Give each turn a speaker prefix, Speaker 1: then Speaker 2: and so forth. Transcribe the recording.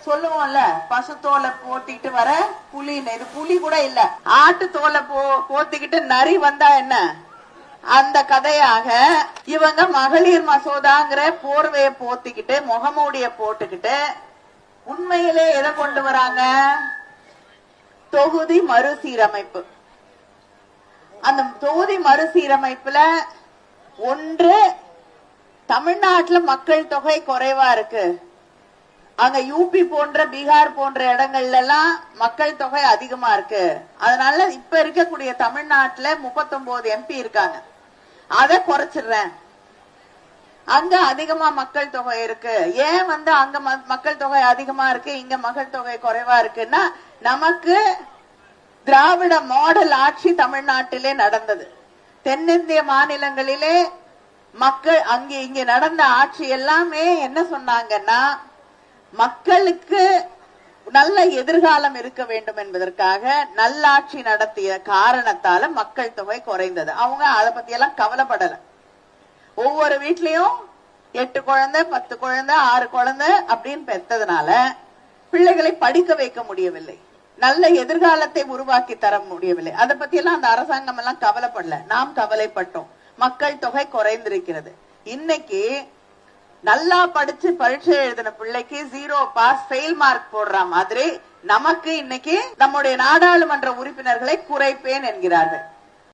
Speaker 1: சொல்லுவோம்ல, பசு தோலை போத்திக்கிட்டு வர புலின்னு. இது புலி கூட இல்ல, ஆட்டு தோலை போத்திக்கிட்டு நரி வந்தா என்ன, அந்த கதையாக இவங்க மகளிர் மசோதாங்கிற போர்வையை போத்திக்கிட்டு முகமூடிய போட்டுக்கிட்டு உண்மையிலே எதை கொண்டு வராங்க? தொகுதி மறுசீரமைப்பு. அந்த தொகுதி மறுசீரமைப்புல ஒன்று, தமிழ்நாட்டுல மக்கள் தொகை குறைவா இருக்கு. அங்க யூபி போன்ற பீகார் போன்ற இடங்கள்ல எல்லாம் மக்கள் தொகை அதிகமா இருக்கு. அதனால இப்ப இருக்கக்கூடிய தமிழ்நாட்டுல 39 எம்பி இருக்காங்க, அதை குறைச்சிடுறேன். அங்க அதிகமா மக்கள் தொகை இருக்கு. ஏன் அங்க மக்கள் தொகை அதிகமா இருக்கு, இங்க மக்கள் தொகை குறைவா இருக்குன்னா, நமக்கு திராவிட மாடல் ஆட்சி தமிழ்நாட்டிலே நடந்தது. தென்னிந்திய மாநிலங்களிலே மக்கள் இங்க நடந்த ஆட்சி எல்லாமே என்ன சொன்னாங்கன்னா, மக்களுக்கு நல்ல எதிர்காலம் இருக்க வேண்டும் என்பதற்காக நல்லாட்சி நடத்திய காரணத்தால மக்கள் தொகை குறைந்தது. அவங்க அதை பத்தி எல்லாம் கவலைப்படல. ஒவ்வொரு வீட்லயும் 8 குழந்தை 10 குழந்தை 6 குழந்தை அப்படின்னு பெற்றதுனால பிள்ளைகளை படிக்க வைக்க முடியவில்லை, நல்ல எதிர்காலத்தை உருவாக்கி தர முடியவில்லை. அதை பத்தி எல்லாம் அந்த அரசாங்கம் எல்லாம் கவலைப்படல. நாம் கவலைப்பட்டோம். மக்கள் தொகை குறைந்திருக்கிறது. இன்னைக்கு நல்லா படிச்சு பரீட்சை எழுதின பிள்ளைக்கு 0 பாஸ் ஃபெயில் மார்க் போடுற மாதிரி நமக்கு இன்னைக்கு நம்முடைய நாடாளுமன்ற உறுப்பினர்களை குறைப்பேன் என்கிறார்கள்.